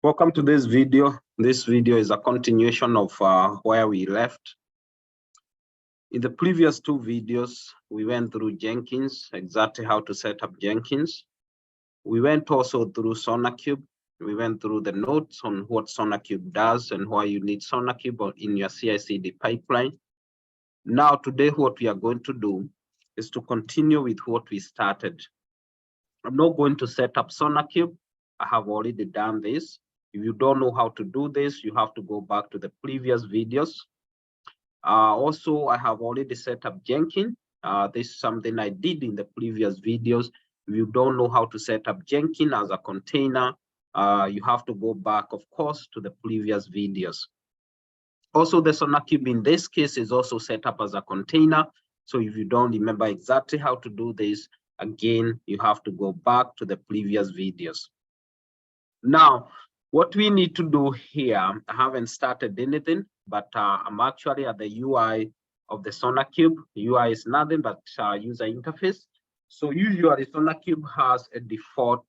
Welcome to this video. This video is a continuation of where we left. In the previous two videos, we went through Jenkins, exactly how to set up Jenkins. We went also through SonarQube. We went through the notes on what SonarQube does and why you need SonarQube in your CI/CD pipeline. Now, today, what we are going to do is to continue with what we started. I'm not going to set up SonarQube. I have already done this. If you don't know how to do this, you have to go back to the previous videos. Also, I have already set up Jenkins. This is something I did in the previous videos. If you don't know how to set up Jenkins as a container, you have to go back, of course, to the previous videos. Also, the SonarQube in this case is also set up as a container. So if you don't remember exactly how to do this, again, you have to go back to the previous videos. Now, what we need to do here, I haven't started anything, but I'm actually at the UI of the SonarQube. UI is nothing but user interface. So usually SonarQube has a default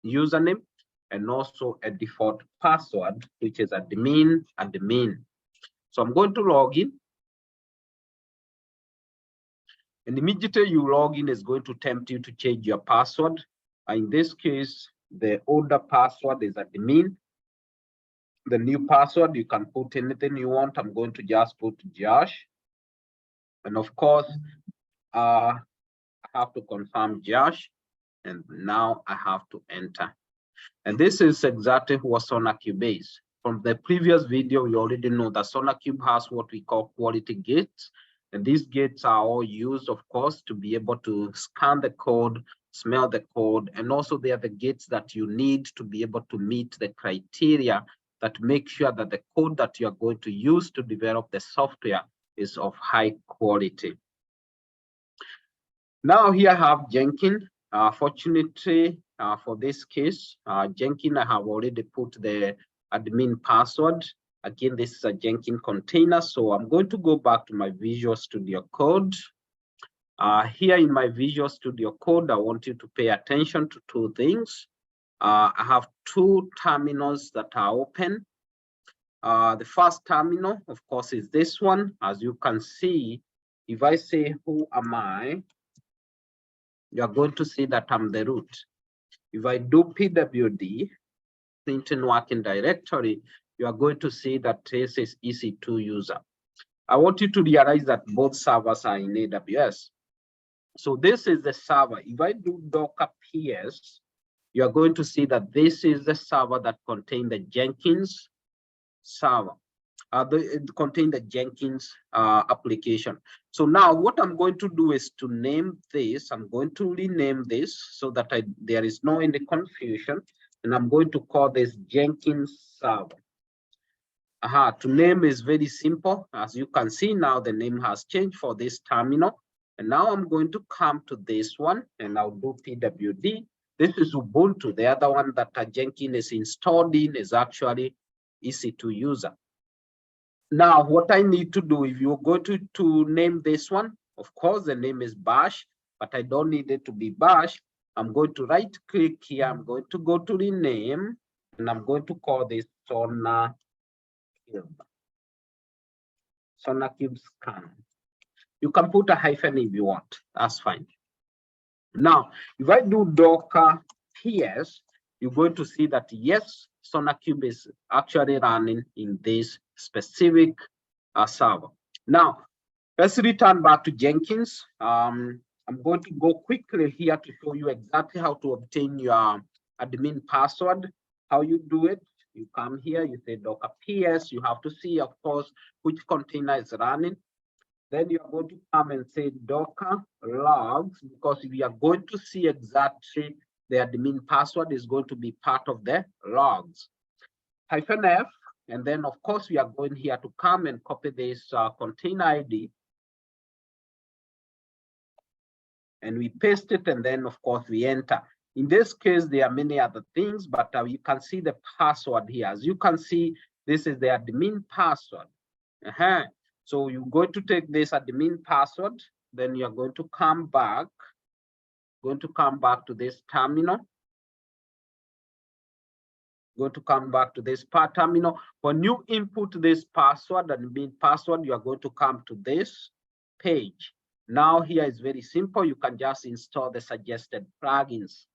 username and also a default password, which is admin. So I'm going to log in. And immediately you log in is going to tempt you to change your password. In this case, the older password is admin. The new password, you can put anything you want. I'm going to just put Josh. And of course, I have to confirm Josh. And now I have to enter. And this is exactly what SonarQube is. From the previous video, we already know that SonarQube has what we call quality gates. And these gates are all used, of course, to be able to scan the code, smell the code, and also they are the gates that you need to be able to meet the criteria that make sure that the code that you are going to use to develop the software is of high quality. Now here I have Jenkins. Fortunately, for this case, Jenkins, I have already put the admin password. Again, this is a Jenkins container, so I'm going to go back to my Visual Studio Code. Here in my Visual Studio Code, I want you to pay attention to two things. I have two terminals that are open. The first terminal, of course, is this one. As you can see, if I say, who am I? You are going to see that I'm the root. If I do pwd, Clinton working directory, you are going to see that this is EC2 user. I want you to realize that both servers are in AWS. So this is the server. If I do docker ps, you are going to see that this is the server that contains the Jenkins server. It contains the Jenkins application. So now what I'm going to do is to name this. I'm going to rename this so that there is no any confusion. And I'm going to call this Jenkins server. To name is very simple. As you can see now, the name has changed for this terminal. And now I'm going to come to this one and I'll do pwd. This is Ubuntu. The other one that Jenkins is installed in is actually EC2 user. Now, what I need to do, if you go to name this one, of course, the name is Bash, but I don't need it to be Bash. I'm going to right click here. I'm going to go to rename, and I'm going to call this SonarQube. SonarQube scan. You can put a hyphen if you want. That's fine. Now, if I do docker ps, you're going to see that yes, SonarQube is actually running in this specific server. Now, let's return back to Jenkins. I'm going to go quickly here to show you exactly how to obtain your admin password. How you do it, you come here, you say docker ps, you have to see, of course, which container is running. Then you are going to come and say docker logs, because we are going to see exactly the admin password is going to be part of the logs. -f, and then of course we are going here to come and copy this container ID. And we paste it, and then of course we enter. In this case, there are many other things, but you can see the password here. As you can see, this is the admin password. So you're going to take this admin password, then you're going to come back, to this terminal. going to come back to this part terminal. When you input this password and admin password, you are going to come to this page. Now here is very simple. You can just install the suggested plugins.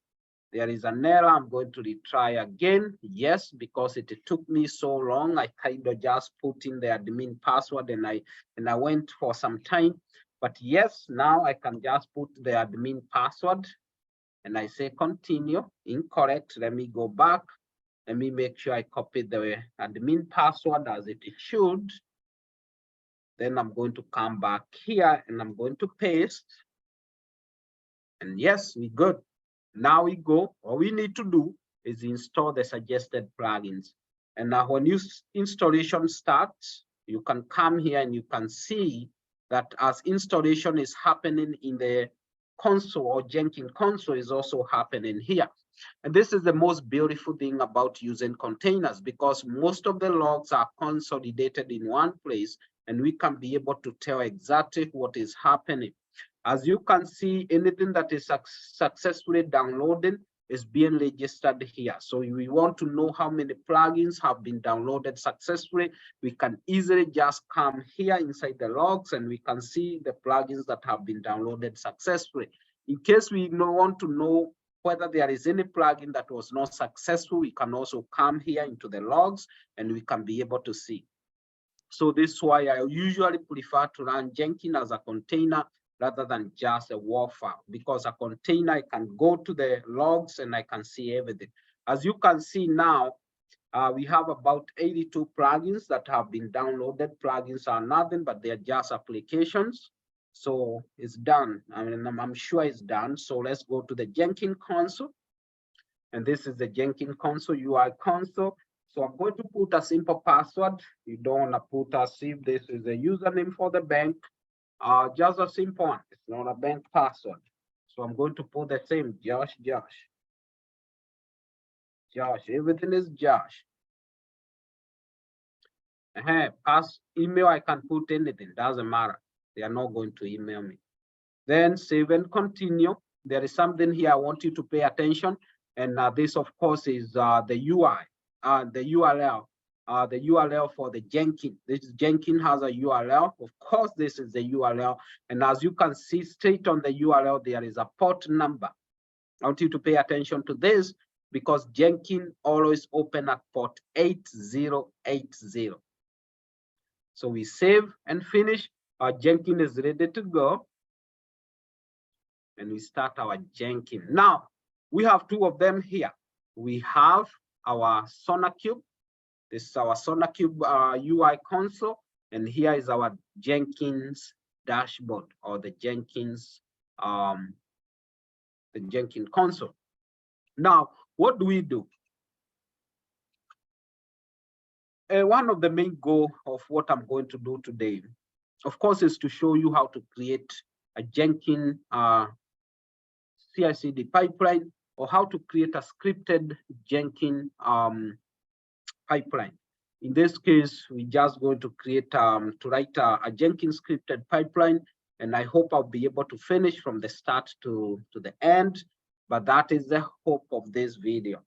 There is an error. I'm going to retry again. Yes, because it took me so long. I kind of just put in the admin password and I went for some time. But yes, now I can just put the admin password and I say continue. Incorrect. Let me go back. Let me make sure I copy the admin password as it should. Then I'm going to come back here and I'm going to paste. And yes, we good. Now we go. All we need to do is install the suggested plugins. And now when your installation starts, you can come here and you can see that as installation is happening in the console, or Jenkins console is also happening here. And this is the most beautiful thing about using containers, because most of the logs are consolidated in one place and we can be able to tell exactly what is happening. As you can see, anything that is successfully downloaded is being registered here. So we want to know how many plugins have been downloaded successfully. We can easily just come here inside the logs and we can see the plugins that have been downloaded successfully. In case we want to know whether there is any plugin that was not successful, we can also come here into the logs and we can be able to see. So this is why I usually prefer to run Jenkins as a container rather than just a WAR file, because a container, I can go to the logs and I can see everything. As you can see now, we have about 82 plugins that have been downloaded. Plugins are nothing, but they're just applications. So it's done. I mean, I'm sure it's done. So let's go to the Jenkins console. And this is the Jenkins console, UI console. So I'm going to put a simple password. You don't want to put as if this is a username for the bank. Just a simple one. It's not a bank password. So I'm going to put the same Josh. Everything is Josh. Pass email, I can put anything, doesn't matter. They are not going to email me. Then save and continue. There is something here I want you to pay attention. And this, of course, is the UI, the URL. The URL for the Jenkins. This Jenkins has a URL. Of course, this is the URL. And as you can see straight on the URL, there is a port number. I want you to pay attention to this because Jenkins always open at port 8080. So we save and finish. Our Jenkins is ready to go. And we start our Jenkins. Now, we have two of them here. We have our SonarQube. This is our SonarQube UI console, and here is our Jenkins dashboard, or the Jenkins console. Now, what do we do? One of the main goals of what I'm going to do today, of course, is to show you how to create a Jenkins CI/CD pipeline, or how to create a scripted Jenkins pipeline. In this case, we're just going to create to write a Jenkins scripted pipeline, and I hope I'll be able to finish from the start to the end. But that is the hope of this video.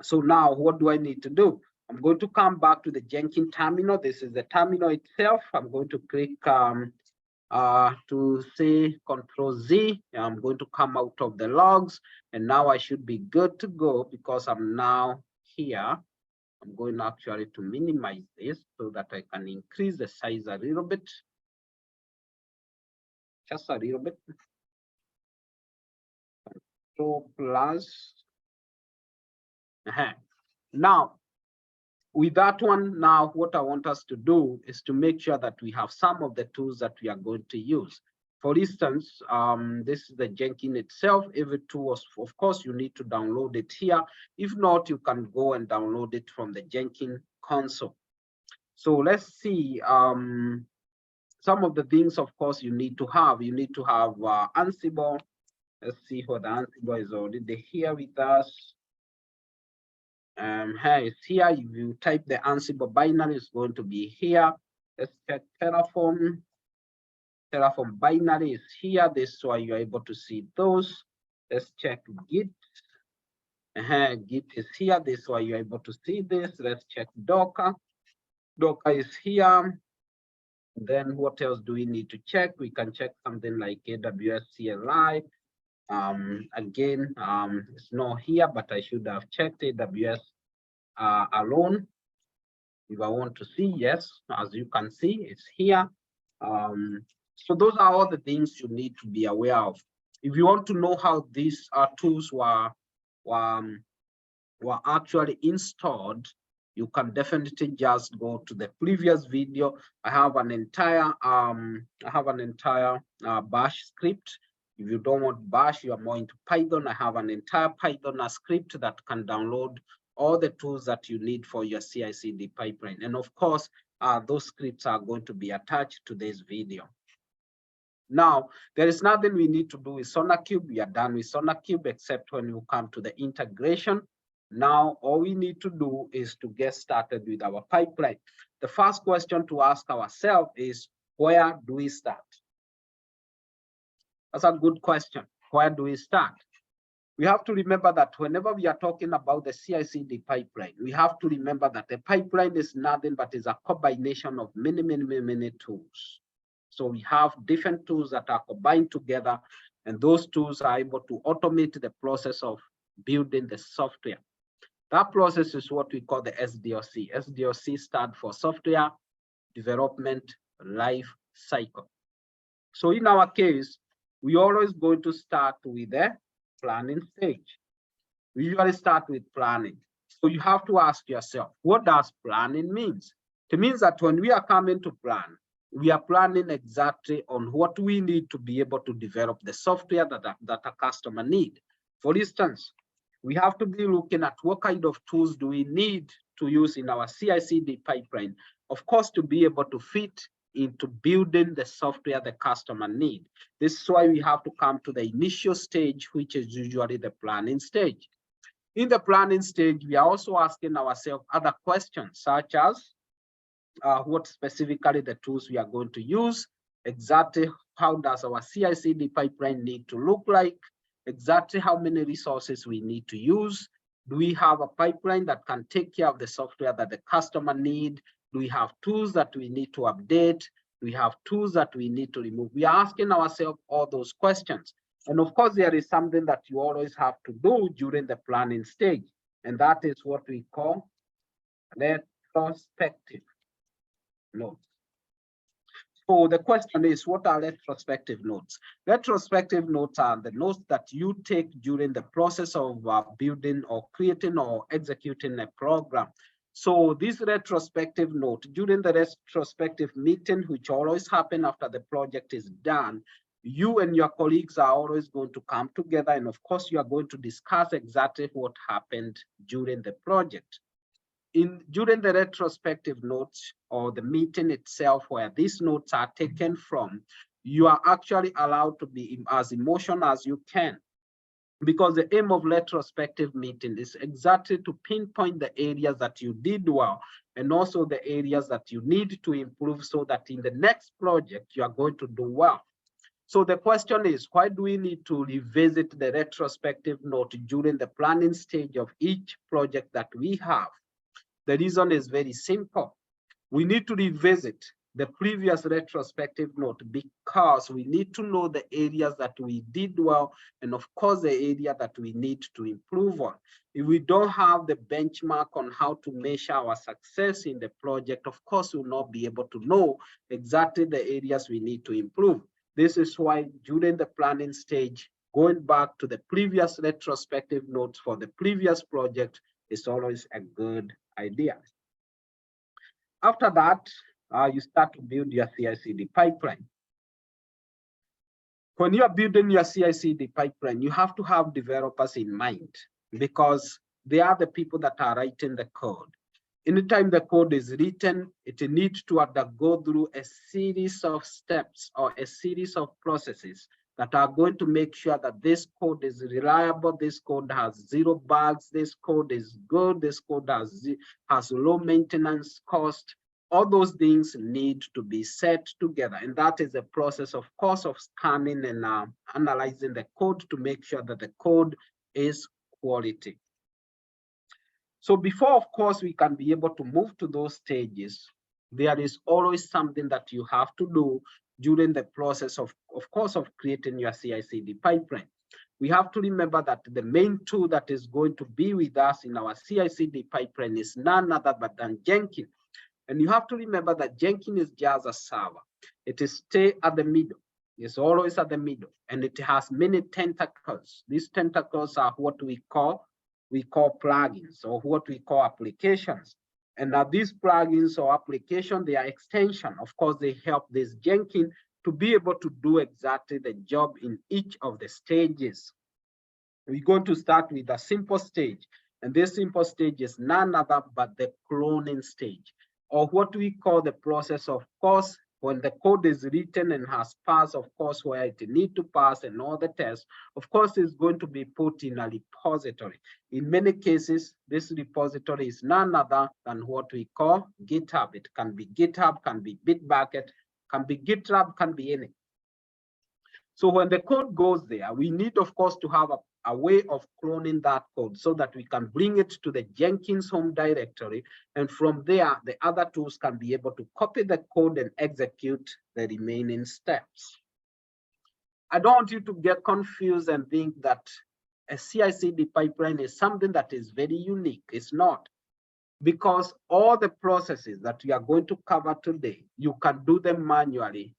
So now, what do I need to do? I'm going to come back to the Jenkins terminal. This is the terminal itself. I'm going to click to say Control Z. I'm going to come out of the logs, and now I should be good to go because I'm now here. I'm going actually to minimize this so that I can increase the size a little bit. Just a little bit. Control plus. Now, with that one, now what I want us to do is to make sure that we have some of the tools that we are going to use. For instance, this is the Jenkins itself. Every tool, of course, you need to download it here. If not, you can go and download it from the Jenkins console. So let's see some of the things, of course, you need to have. You need to have Ansible. Let's see what the Ansible is already here with us. Here it's here. If you type the Ansible binary, it's going to be here. Let's check Terraform. Terraform binary is here. This is why you're able to see those. Let's check Git. Git is here. This is why you're able to see this. Let's check Docker. Docker is here. Then what else do we need to check? We can check something like AWS CLI. Again, it's not here, but I should have checked AWS alone. If I want to see, yes, as you can see, it's here. So those are all the things you need to be aware of. If you want to know how these tools were actually installed, you can definitely just go to the previous video. I have an entire bash script. If you don't want bash, you are more into Python, I have an entire Python script that can download all the tools that you need for your CI/CD pipeline. And of course, those scripts are going to be attached to this video. Now, there is nothing we need to do with SonarQube. We are done with SonarQube, except when you come to the integration. Now, all we need to do is to get started with our pipeline. The first question to ask ourselves is, where do we start? That's a good question. Where do we start? We have to remember that whenever we are talking about the CI/CD pipeline, we have to remember that the pipeline is nothing but is a combination of many tools. So we have different tools that are combined together, and those tools are able to automate the process of building the software. That process is what we call the SDLC. SDLC stands for Software Development Life Cycle. So in our case, we always going to start with the planning stage. We usually start with planning. So you have to ask yourself, what does planning mean? It means that when we are coming to plan, we are planning exactly on what we need to be able to develop the software that a customer needs. For instance, we have to be looking at what kind of tools do we need to use in our CI/CD pipeline, of course, to be able to fit into building the software the customer needs. This is why we have to come to the initial stage, which is usually the planning stage. In the planning stage, we are also asking ourselves other questions, such as what specifically the tools we are going to use, exactly how does our CI/CD pipeline need to look like, exactly how many resources we need to use. Do we have a pipeline that can take care of the software that the customer needs? Do we have tools that we need to update? Do we have tools that we need to remove? We are asking ourselves all those questions. And of course, there is something that you always have to do during the planning stage, and that is what we call retrospective notes. So the question is, what are retrospective notes? Retrospective notes are the notes that you take during the process of building or creating or executing a program. So this retrospective note, during the retrospective meeting, which always happen after the project is done, you and your colleagues are always going to come together, and of course, you are going to discuss exactly what happened during the project. During the retrospective notes or the meeting itself where these notes are taken from, you are actually allowed to be as emotional as you can, because the aim of retrospective meeting is exactly to pinpoint the areas that you did well and also the areas that you need to improve so that in the next project you are going to do well. So the question is, why do we need to revisit the retrospective note during the planning stage of each project that we have? The reason is very simple. We need to revisit the previous retrospective note because we need to know the areas that we did well and of course the area that we need to improve on. If we don't have the benchmark on how to measure our success in the project, of course we'll not be able to know exactly the areas we need to improve. This is why during the planning stage, going back to the previous retrospective notes for the previous project is always a good idea. After that, you start to build your CI/CD pipeline. When you are building your CI/CD pipeline, you have to have developers in mind because they are the people that are writing the code. Anytime the code is written, it needs to undergo through a series of steps or a series of processes that are going to make sure that this code is reliable, this code has zero bugs, this code is good, this code has low maintenance cost. All those things need to be set together. And that is a process, of course, of scanning and analyzing the code to make sure that the code is quality. So before, of course, we can be able to move to those stages, there is always something that you have to do during the process of course, of creating your CI/CD pipeline. We have to remember that the main tool that is going to be with us in our CI/CD pipeline is none other but than Jenkins. And you have to remember that Jenkins is just a server. It is stay at the middle. It's always at the middle, and it has many tentacles. These tentacles are what we call plugins, or what we call applications. And now these plugins or applications, they are extension. Of course, they help this Jenkins to be able to do exactly the job in each of the stages. We're going to start with a simple stage. And this simple stage is none other but the cloning stage, or what we call the process, of course, when the code is written and has passed, of course, where it needs to pass and all the tests, of course, is going to be put in a repository. In many cases, this repository is none other than what we call GitHub. It can be GitHub, can be Bitbucket, can be GitLab, can be anything. So when the code goes there, we need, of course, to have a way of cloning that code so that we can bring it to the Jenkins home directory. And from there, the other tools can be able to copy the code and execute the remaining steps. I don't want you to get confused and think that a CI/CD pipeline is something that is very unique. It's not. Because all the processes that we are going to cover today, you can do them manually,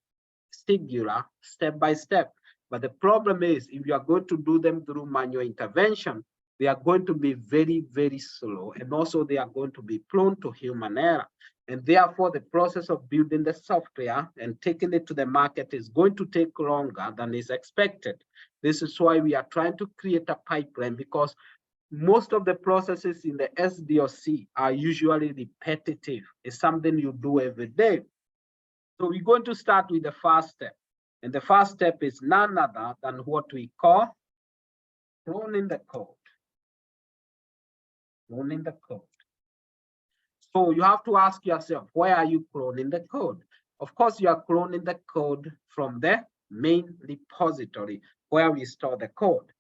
singular, step by step. But the problem is, if you are going to do them through manual intervention, they are going to be very, very slow. And also they are going to be prone to human error. And therefore, the process of building the software and taking it to the market is going to take longer than is expected. This is why we are trying to create a pipeline, because most of the processes in the SDLC are usually repetitive. It's something you do every day. So we're going to start with the first step. And the first step is none other than what we call cloning the code. Cloning the code. So you have to ask yourself, where are you cloning the code? Of course, you are cloning the code from the main repository where we store the code.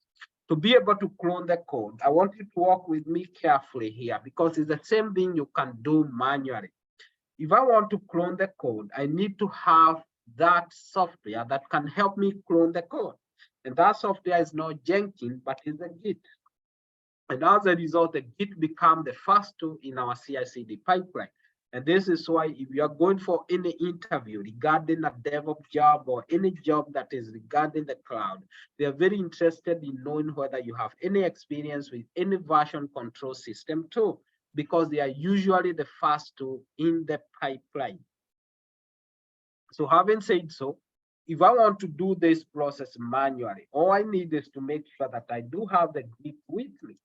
To be able to clone the code, I want you to work with me carefully here, because it's the same thing you can do manually. If I want to clone the code, I need to have that software that can help me clone the code. And that software is not Jenkins, but is a Git. And as a result, the Git become the first tool in our CI/CD pipeline. And this is why if you are going for any interview regarding a DevOps job or any job that is regarding the cloud, they are very interested in knowing whether you have any experience with any version control system too, because they are usually the first tool in the pipeline. So having said so, if I want to do this process manually, all I need is to make sure that I do have the Git with me.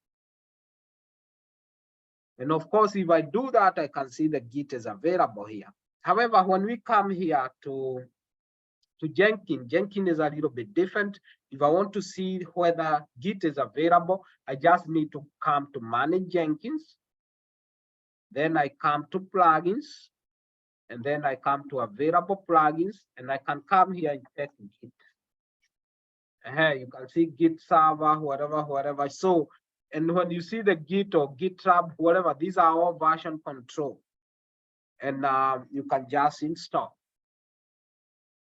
And of course, if I do that, I can see the Git is available here. However, when we come here to Jenkins, Jenkins is a little bit different. If I want to see whether Git is available, I just need to come to Manage Jenkins. Then I come to Plugins. And then I come to Available Plugins. And I can come here and check Git. You can see Git server, whatever. So, and when you see the Git or GitLab, whatever, these are all version control. And you can just install.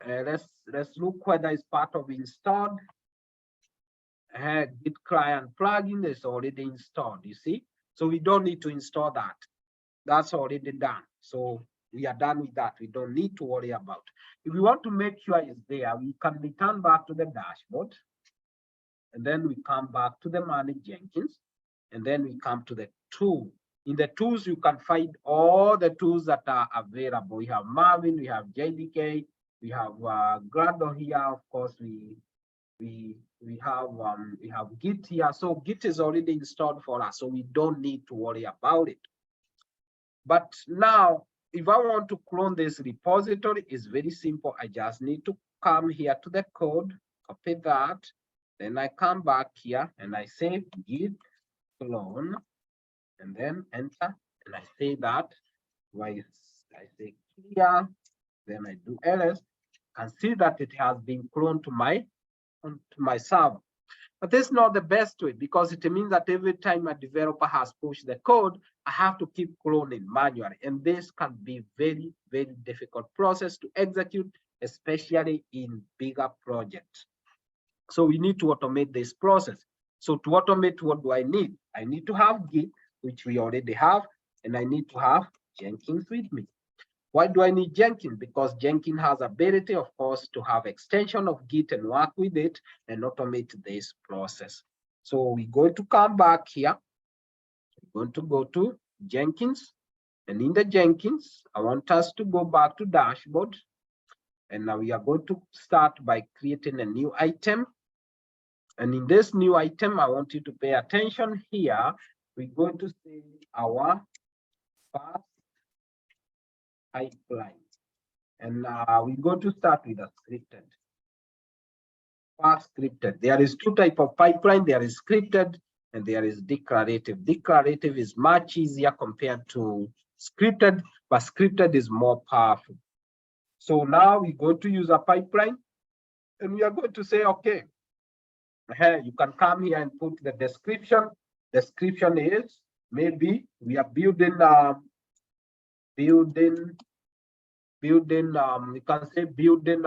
Let's look whether it's part of installed. Git client plugin is already installed, you see? So we don't need to install that. That's already done. So we are done with that. We don't need to worry about. If we want to make sure it's there, we can return back to the dashboard. And then we come back to the Manage Jenkins. And then we come to the tool. In the tools, you can find all the tools that are available. We have Marvin, we have JDK, we have Gradle here. Of course, we have Git here. So Git is already installed for us, so we don't need to worry about it. But now, if I want to clone this repository, it's very simple. I just need to come here to the code, copy that. Then I come back here and I say Git clone, and then enter, and I say that. I say clear, then I do ls. You can see that it has been cloned to my server. But that's not the best way, because it means that every time a developer has pushed the code, I have to keep cloning manually. And this can be very, very difficult process to execute, especially in bigger projects. So we need to automate this process. So to automate, what do I need? I need to have Git, which we already have, and I need to have Jenkins with me. Why do I need Jenkins? Because Jenkins has ability, of course, to have extension of Git and work with it and automate this process. So we're going to come back here. We're going to go to Jenkins. And in the Jenkins, I want us to go back to dashboard. And now we are going to start by creating a new item. And in this new item, I want you to pay attention here. We're going to say our first pipeline. And we're going to start with a scripted. Fast scripted. There is two types of pipeline. There is scripted and there is declarative. Declarative is much easier compared to scripted, but scripted is more powerful. So now we're going to use a pipeline and we are going to say, okay, here you can come here and put the description. Description is maybe we are building, you can say building,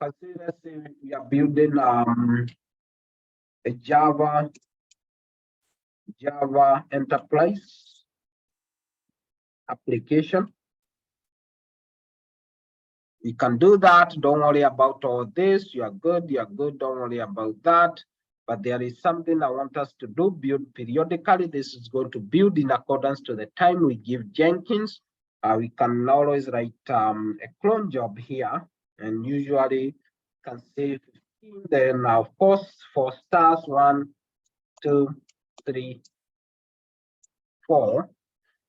let's say we are building a Java enterprise application. You can do that. Don't worry about all this. You are good. Don't worry about that. But there is something I want us to do, build periodically. This is going to build in accordance to the time we give Jenkins. We can always write a clone job here, and usually can say 15. Then, of course, for stars 1, 2, 3, 4.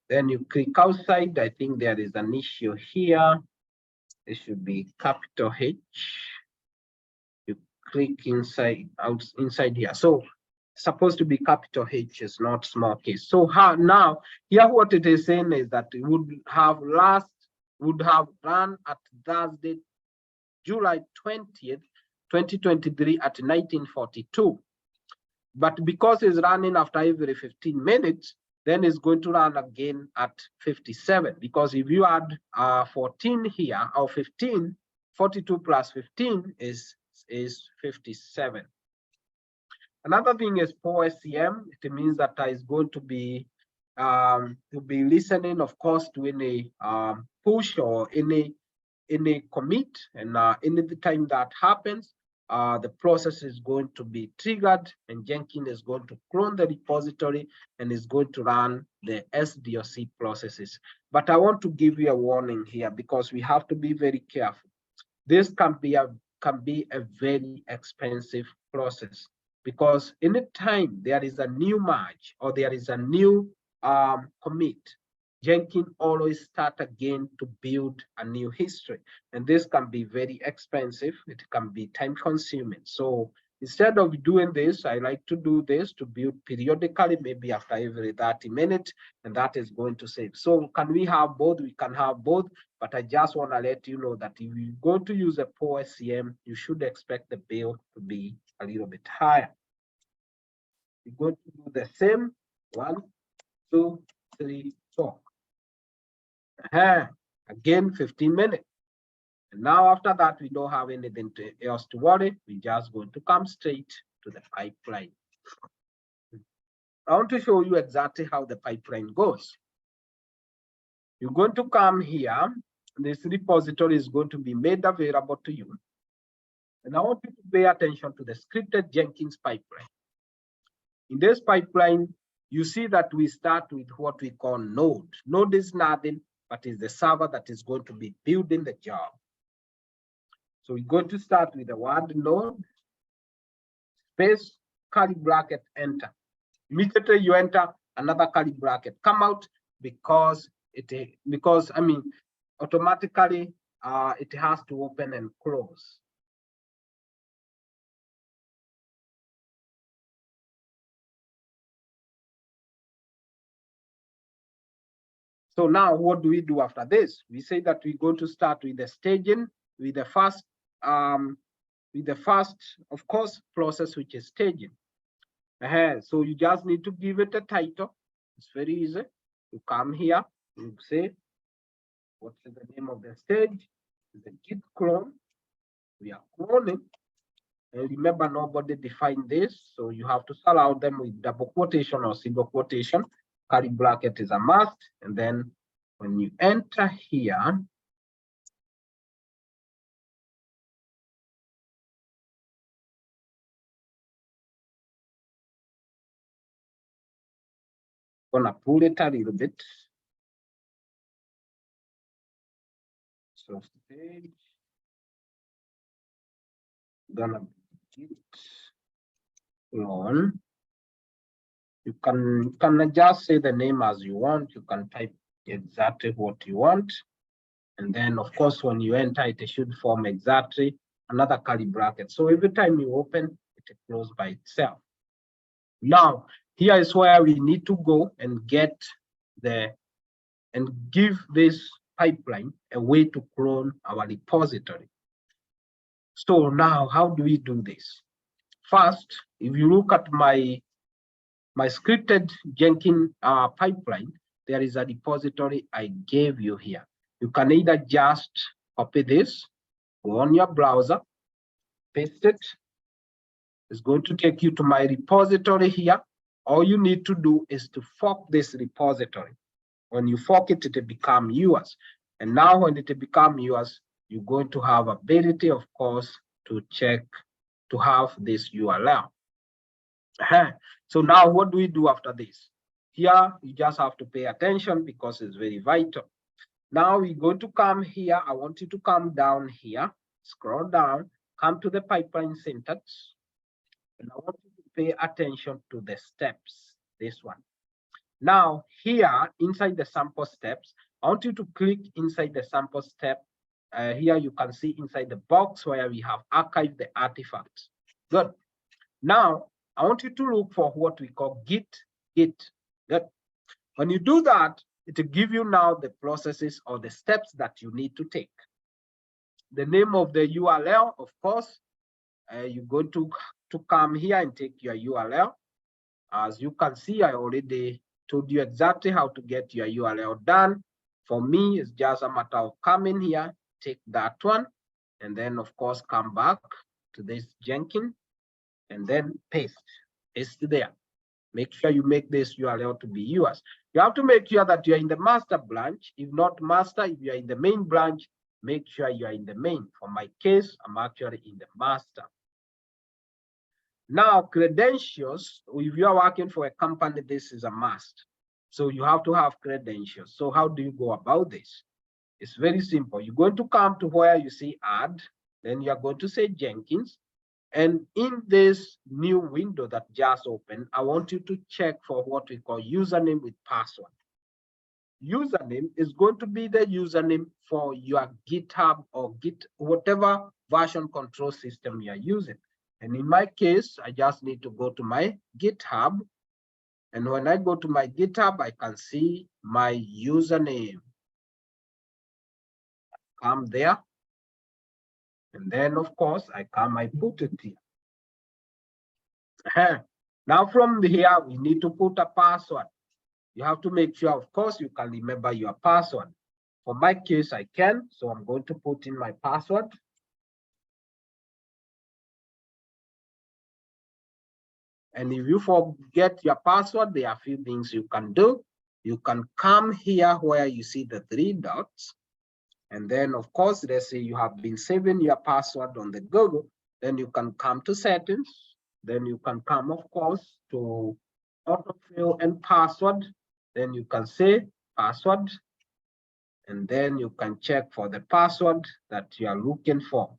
Then you click outside. I think there is an issue here. It should be capital H. You click inside here. So supposed to be capital H, is not small case. So now here what it is saying is that it would have run at Thursday, July 20th, 2023 at 1942. But because it's running after every 15 minutes, then it's going to run again at 57. Because if you add 14 here, or 15, 42 plus 15 is 57. Another thing is for SCM. It means that is going to be listening, of course, to any push or any commit, and any time that happens, the process is going to be triggered, and Jenkins is going to clone the repository and is going to run the SDOC processes. But I want to give you a warning here, because we have to be very careful. This can be a very expensive process, because anytime there is a new merge or there is a new commit, Jenkins always start again to build a new history. And this can be very expensive. It can be time consuming. So instead of doing this, I like to do this to build periodically, maybe after every 30 minutes, and that is going to save. So can we have both? We can have both, but I just want to let you know that if you're going to use a poor SCM, you should expect the bill to be a little bit higher. We're going to do the same. 1, 2, 3, 4. Again, 15 minutes. And now after that, we don't have anything else to worry. We're just going to come straight to the pipeline. I want to show you exactly how the pipeline goes. You're going to come here. This repository is going to be made available to you. And I want you to pay attention to the scripted Jenkins pipeline. In this pipeline, you see that we start with what we call node. Node is nothing, but is the server that is going to be building the job. So we're going to start with the word node, space, curly bracket, enter. Immediately you enter, another curly bracket come out, because automatically it has to open and close. So now what do we do after this? We say that we're going to start with the staging, with the first with the first, of course, process, which is staging. So you just need to give it a title. It's very easy. You come here, you say, what's the name of the stage? The Git clone. We are cloning. And remember, nobody defined this, so you have to spell out them with double quotation or single quotation. Curly bracket is a must. And then when you enter here, gonna pull it a little bit. So stage gonna be Git clone. You can just say the name as you want. You can type exactly what you want. And then, of course, when you enter it, it should form exactly another curly bracket. So every time you open, it closes by itself. Now, here is where we need to go and get and give this pipeline a way to clone our repository. So now, how do we do this? First, if you look at my scripted Jenkins pipeline, there is a repository I gave you here. You can either just copy this, go on your browser, paste it. It's going to take you to my repository here. All you need to do is to fork this repository. When you fork it, it will become yours. And now when it will become yours, you're going to have ability, of course, to check, to have this URL. So now what do we do after this? Here, you just have to pay attention because it's very vital. Now we're going to come here. I want you to come down here, scroll down, come to the pipeline syntax. And I want you to pay attention to the steps, this one. Now here, inside the sample steps, I want you to click inside the sample step. Here you can see inside the box where we have archived the artifacts. Good. Now, I want you to look for what we call Git. Good. When you do that, it will give you now the processes or the steps that you need to take. The name of the URL, of course, you're going to come here and take your URL. As you can see, I already told you exactly how to get your URL done. For me, it's just a matter of coming here, take that one, and then, of course, come back to this Jenkins, and then paste. It's there. Make sure you make this URL to be yours. You have to make sure that you're in the master branch. If not master, if you're in the main branch, make sure you're in the main. For my case, I'm actually in the master. Now, credentials, if you are working for a company, this is a must. So you have to have credentials. So how do you go about this? It's very simple. You're going to come to where you see add, then you're going to say Jenkins. And in this new window that just opened, I want you to check for what we call username with password. Username is going to be the username for your GitHub or Git, whatever version control system you're using. And in my case, I just need to go to my GitHub. And when I go to my GitHub, I can see my username. Come there. And then, of course, I put it here. Now from here, we need to put a password. You have to make sure, of course, you can remember your password. For my case, I can, so I'm going to put in my password. And if you forget your password, there are a few things you can do. You can come here where you see the 3 dots. And then, of course, let's say you have been saving your password on the Google, then you can come to settings. Then you can come, of course, to autofill and password. Then you can say password. And then you can check for the password that you are looking for.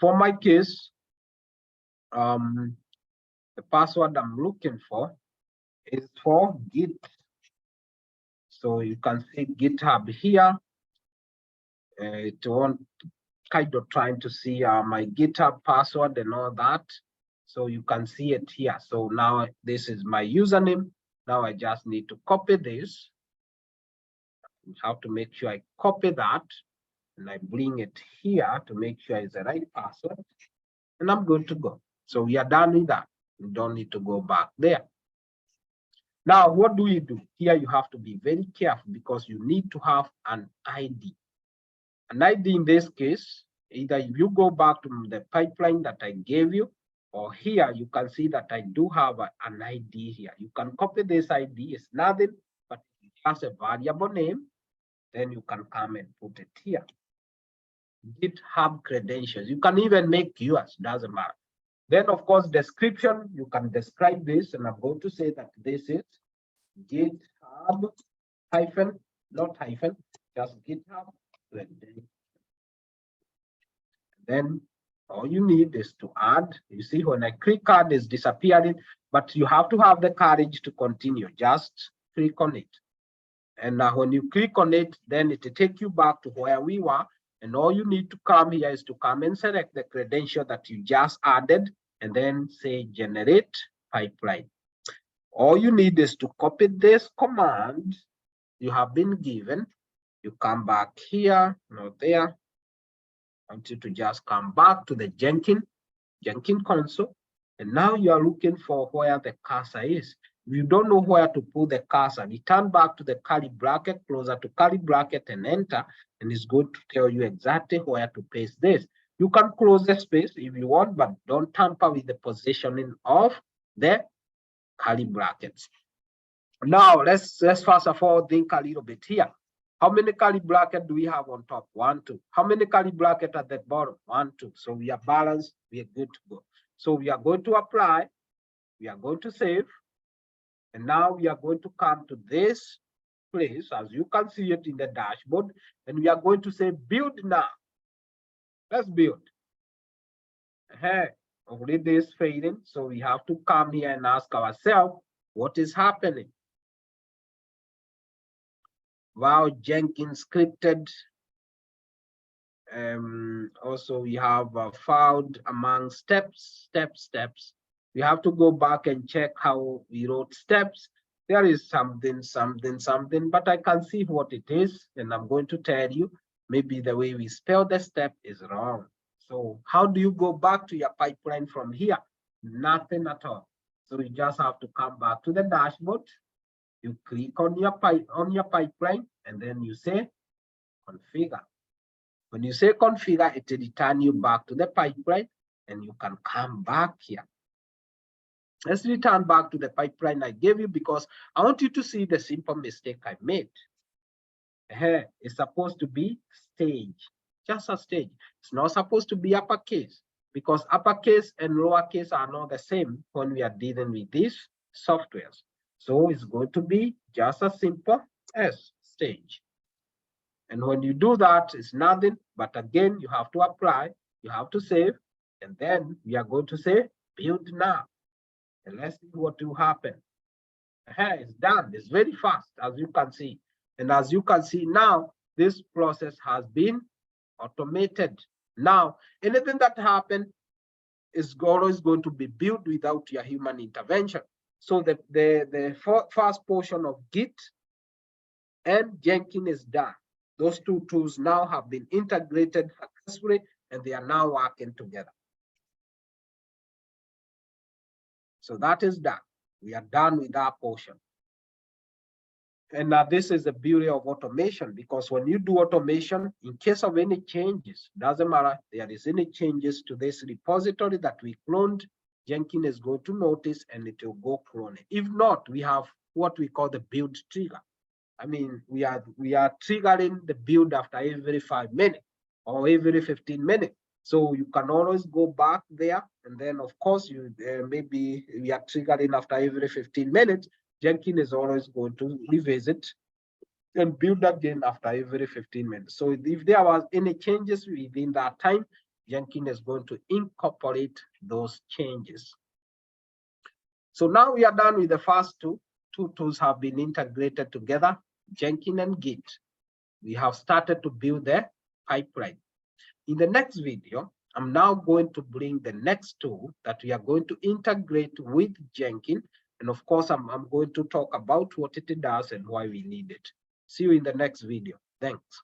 For my case, the password I'm looking for is for Git. So you can see GitHub here. It won't kind of trying to see my GitHub password and all that. So you can see it here. So now this is my username. Now I just need to copy this. You have to make sure I copy that. And I bring it here to make sure it's the right password. and I'm good to go. So we are done with that. We don't need to go back there. Now, what do? Here you have to be very careful because you need to have an ID. An ID in this case, either if you go back to the pipeline that I gave you, or here you can see that I do have an ID here. You can copy this ID, it's nothing, but it has a variable name, then you can come and put it here. GitHub credentials, you can even make yours, doesn't matter. Then of course, description, you can describe this, and I'm going to say that this is GitHub hyphen, not hyphen, just GitHub credentials. Then all you need is to add. You see, when I click add, it's disappearing, but you have to have the courage to continue. Just click on it. And when you click on it, then it will take you back to where we were. And all you need to come here is to come and select the credential that you just added, and then say generate pipeline. All you need is to copy this command you have been given. You come back here, not there. I want you to just come back to the Jenkins console. And now you are looking for where the cursor is. If you don't know where to put the cursor, return back to the curly bracket, closer to curly bracket, and enter, and it's going to tell you exactly where to paste this. You can close the space if you want, but don't tamper with the positioning of the curly brackets. Now let's first of all think a little bit here. How many curly brackets do we have on top? 1, 2. How many curly brackets at the bottom? 1, 2. So we are balanced, we are good to go. So we are going to apply, we are going to save, and now we are going to come to this place, as you can see it in the dashboard, and we are going to say build now. Let's build. Already is fading, so we have to come here and ask ourselves, what is happening? Wow, Jenkins scripted. Also, we have found among steps. We have to go back and check how we wrote steps. There is something, but I can see what it is, and I'm going to tell you, maybe the way we spell the step is wrong. So how do you go back to your pipeline from here? Nothing at all. So you just have to come back to the dashboard. You click on your pipeline, and then you say configure. When you say configure, it will return you back to the pipeline, and you can come back here. Let's return back to the pipeline I gave you, because I want you to see the simple mistake I made. It's supposed to be stage, just a stage. It's not supposed to be uppercase, because uppercase and lowercase are not the same when we are dealing with these softwares. So it's going to be just as simple as stage. And when you do that, it's nothing, but again, you have to apply, you have to save, and then we are going to say build now. And let's see what will happen. It's done. It's very fast, as you can see. And as you can see now, this process has been automated. Now, anything that happened is always going to be built without your human intervention. So the first portion of Git and Jenkins is done. Those two tools now have been integrated successfully, and they are now working together. So that is done. We are done with that portion. And now this is the beauty of automation, because when you do automation, in case of any changes, doesn't matter, there is any changes to this repository that we cloned, Jenkins is going to notice and it will go clone it. If not, we have what we call the build trigger. I mean, we are triggering the build after every 5 minutes or every 15 minutes. So you can always go back there, and then of course you maybe we are triggering after every 15 minutes. Jenkins is always going to revisit and build again after every 15 minutes. So if there was any changes within that time, Jenkins is going to incorporate those changes. So now we are done with the first two. Two tools have been integrated together, Jenkins and Git. We have started to build the pipeline. In the next video, I'm now going to bring the next tool that we are going to integrate with Jenkins. And of course, I'm going to talk about what it does and why we need it. See you in the next video. Thanks.